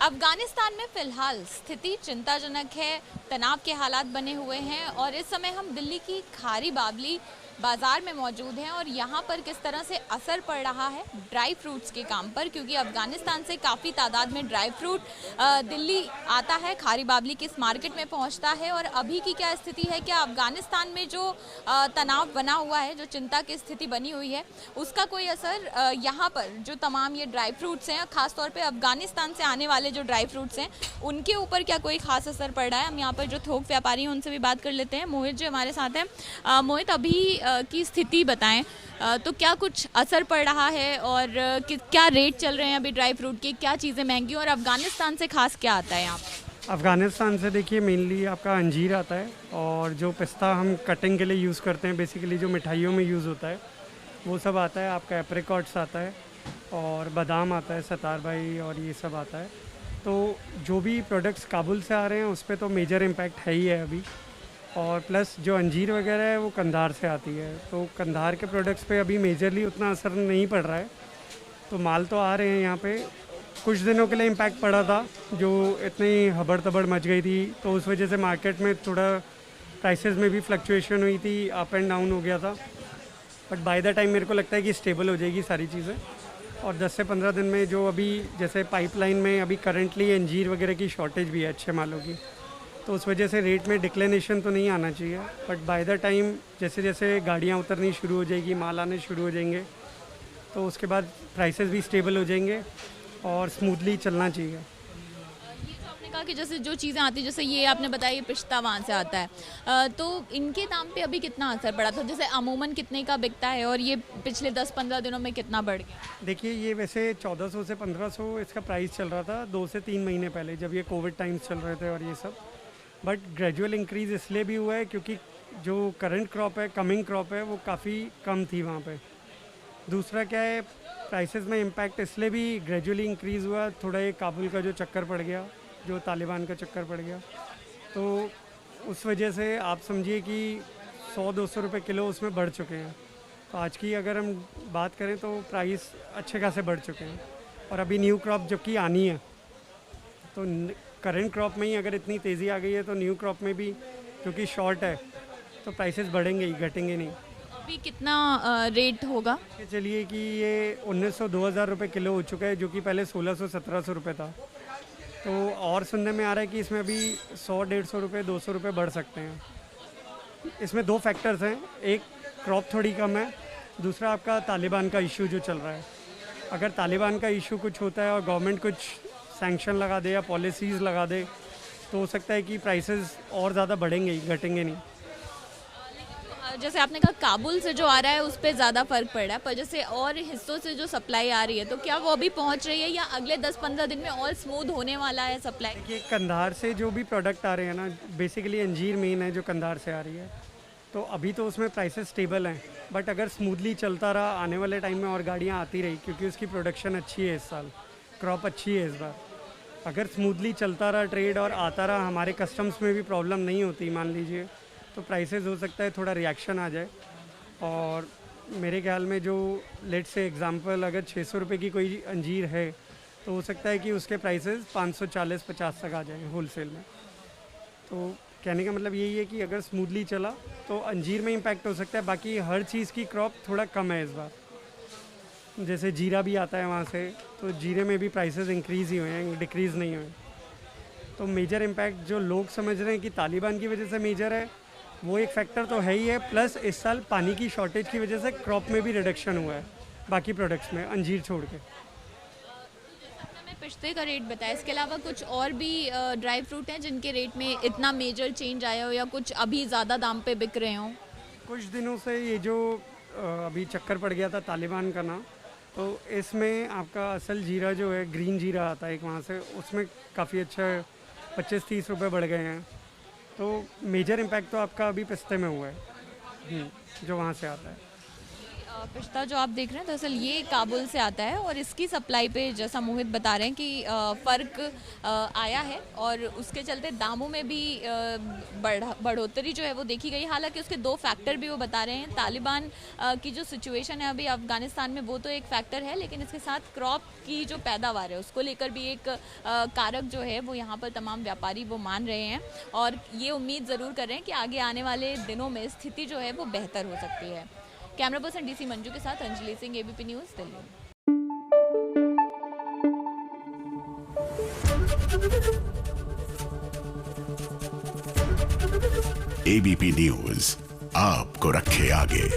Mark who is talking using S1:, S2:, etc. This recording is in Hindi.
S1: अफगानिस्तान में फिलहाल स्थिति चिंताजनक है, तनाव के हालात बने हुए हैं और इस समय हम दिल्ली की खारी बावली बाज़ार में मौजूद हैं और यहाँ पर किस तरह से असर पड़ रहा है ड्राई फ्रूट्स के काम पर, क्योंकि अफगानिस्तान से काफ़ी तादाद में ड्राई फ्रूट दिल्ली आता है, खारी बावली की इस मार्केट में पहुँचता है। और अभी की क्या स्थिति है, क्या अफगानिस्तान में जो तनाव बना हुआ है, जो चिंता की स्थिति बनी हुई है, उसका कोई असर यहाँ पर जो तमाम ये ड्राई फ्रूट्स हैं, खासतौर पर अफगानिस्तान से आने वाले जो ड्राई फ्रूट्स हैं उनके ऊपर क्या कोई खास असर पड़ रहा है? हम यहाँ पर जो थोक व्यापारी हैं उनसे भी बात कर लेते हैं। मोहित जो हमारे साथ हैं, मोहित अभी की स्थिति बताएं, तो क्या कुछ असर पड़ रहा है और क्या रेट चल रहे हैं अभी ड्राई फ्रूट के, क्या चीज़ें महंगी और अफगानिस्तान से खास क्या आता है यहाँ पर?
S2: अफ़गानिस्तान से देखिए मेनली आपका अंजीर आता है और जो पिस्ता हम कटिंग के लिए यूज़ करते हैं, बेसिकली जो मिठाइयों में यूज़ होता है वो सब आता है। आपका एप्रिकॉट्स आता है और बादाम आता है, सतार भाई और ये सब आता है। तो जो भी प्रोडक्ट्स काबुल से आ रहे हैं उस पर तो मेजर इम्पैक्ट है ही है अभी। और प्लस जो अंजीर वगैरह है वो कंधार से आती है, तो कंधार के प्रोडक्ट्स पे अभी मेजरली उतना असर नहीं पड़ रहा है। तो माल तो आ रहे हैं यहाँ पे। कुछ दिनों के लिए इम्पैक्ट पड़ा था, जो इतनी हबड़ तबड़ मच गई थी, तो उस वजह से मार्केट में थोड़ा प्राइसेस में भी फ्लक्चुएशन हुई थी, अप एंड डाउन हो गया था। बट बाय द टाइम मेरे को लगता है कि स्टेबल हो जाएगी सारी चीज़ें। और 10 से 15 दिन में जो अभी जैसे पाइपलाइन में अभी करंटली अंजीर वगैरह की शॉर्टेज भी है अच्छे मालों की, तो उस वजह से रेट में डिक्लेनेशन तो नहीं आना चाहिए। बट बाय द टाइम जैसे जैसे गाड़ियाँ उतरनी शुरू हो जाएगी, माल आने शुरू हो जाएंगे, तो उसके बाद प्राइसेस भी स्टेबल हो जाएंगे और स्मूथली चलना चाहिए।
S1: ये जो आपने कहा कि जैसे जो चीज़ें आती हैं, जैसे ये आपने बताया ये पिस्ता वहाँ से आता है, तो इनके दाम पे अभी कितना असर पड़ा था? जैसे अमूमन कितने का बिकता है और ये पिछले 10-15 दिनों में कितना बढ़ गया?
S2: देखिए ये वैसे 1400 से 1500 इसका प्राइस चल रहा था 2 से 3 महीने पहले, जब ये कोविड टाइम्स चल रहे थे और ये सब। बट ग्रेजुअल इंक्रीज़ इसलिए भी हुआ है क्योंकि जो करंट क्रॉप है, कमिंग क्रॉप है, वो काफ़ी कम थी वहाँ पे। दूसरा क्या है, प्राइसेस में इम्पैक्ट इसलिए भी ग्रेजुअली इंक्रीज़ हुआ, थोड़ा ये काबुल का जो चक्कर पड़ गया, जो तालिबान का चक्कर पड़ गया, तो उस वजह से आप समझिए कि 100-200 रुपये किलो उसमें बढ़ चुके हैं। तो आज की अगर हम बात करें तो प्राइस अच्छे खासे बढ़ चुके हैं। और अभी न्यू क्रॉप जबकि आनी है, तो करंट क्रॉप में ही अगर इतनी तेज़ी आ गई है तो न्यू क्रॉप में भी क्योंकि शॉर्ट है तो प्राइसेस बढ़ेंगे ही, घटेंगे नहीं।
S1: अभी कितना रेट होगा?
S2: चलिए कि ये 1900-2000 रुपये किलो हो चुका है, जो कि पहले 1600-1700 रुपये था। तो और सुनने में आ रहा है कि इसमें अभी 100-150 रुपये, 200 रुपये बढ़ सकते हैं। इसमें 2 फैक्टर्स हैं, एक क्रॉप थोड़ी कम है, दूसरा आपका तालिबान का इशू जो चल रहा है। अगर तालिबान का इशू कुछ होता है और गवर्नमेंट कुछ सैंक्शन लगा दे या पॉलिसीज़ लगा दे, तो हो सकता है कि प्राइसेस और ज़्यादा बढ़ेंगे ही, घटेंगे नहीं।
S1: जैसे आपने कहा काबुल से जो आ रहा है उस पर ज़्यादा फर्क पड़ रहा है, पर जैसे और हिस्सों से जो सप्लाई आ रही है तो क्या वो अभी पहुंच रही है या अगले 10-15 दिन में और स्मूथ होने वाला है सप्लाई?
S2: देखिए कंधार से जो भी प्रोडक्ट आ रहे हैं ना, बेसिकली अंजीर मेन है जो कंधार से आ रही है, तो अभी तो उसमें प्राइसेस स्टेबल हैं। बट अगर स्मूथली चलता रहा, आने वाले टाइम में और गाड़ियाँ आती रही, क्योंकि उसकी प्रोडक्शन अच्छी है इस साल, क्रॉप अच्छी है इस बार, अगर स्मूथली चलता रहा ट्रेड और आता रहा, हमारे कस्टम्स में भी प्रॉब्लम नहीं होती मान लीजिए, तो प्राइसेस हो सकता है थोड़ा रिएक्शन आ जाए। और मेरे ख्याल में जो लेट से एग्जांपल अगर 600 रुपये की कोई अंजीर है, तो हो सकता है कि उसके प्राइसेस 540-50 तक आ जाए होलसेल में। तो कहने का मतलब यही है कि अगर स्मूथली चला तो अंजीर में इम्पैक्ट हो सकता है, बाकी हर चीज़ की क्रॉप थोड़ा कम है इस बार। जैसे जीरा भी आता है वहाँ से, तो जीरे में भी प्राइसेस इंक्रीज़ ही हुए हैं, डिक्रीज़ नहीं हुए। तो मेजर इम्पैक्ट जो लोग समझ रहे हैं कि तालिबान की वजह से मेजर है, वो एक फैक्टर तो है ही है, प्लस इस साल पानी की शॉर्टेज की वजह से क्रॉप में भी रिडक्शन हुआ है बाकी प्रोडक्ट्स में, अंजीर छोड़ के।
S1: हमें पिस्ते का रेट बताया, इसके अलावा कुछ और भी ड्राई फ्रूट हैं जिनके रेट में इतना मेजर चेंज आया हो या कुछ अभी ज़्यादा दाम पे बिक रहे हों?
S2: कुछ दिनों से ये जो अभी चक्कर पड़ गया था तालिबान का ना, तो इसमें आपका असल जीरा जो है, ग्रीन जीरा आता है एक वहाँ से, उसमें काफ़ी अच्छा 25-30 रुपये बढ़ गए हैं। तो मेजर इम्पैक्ट तो आपका अभी पिस्ते में हुआ है, जो वहाँ से आता है।
S1: पिस्ता जो आप देख रहे हैं दरअसल ये काबुल से आता है और इसकी सप्लाई पे जैसा मोहित बता रहे हैं कि फ़र्क आया है और उसके चलते दामों में भी बढ़ोतरी जो है वो देखी गई। हालांकि उसके दो फैक्टर भी वो बता रहे हैं। तालिबान की जो सिचुएशन है अभी अफ़गानिस्तान में वो तो एक फैक्टर है, लेकिन इसके साथ क्रॉप की जो पैदावार है उसको लेकर भी एक कारक जो है वो यहाँ पर तमाम व्यापारी वो मान रहे हैं और ये उम्मीद ज़रूर कर रहे हैं कि आगे आने वाले दिनों में स्थिति जो है वो बेहतर हो सकती है। कैमरा पर्सन डीसी मंजू के साथ Anjali Singh, ABP news, Delhi.
S3: ABP news आपको रखे आगे।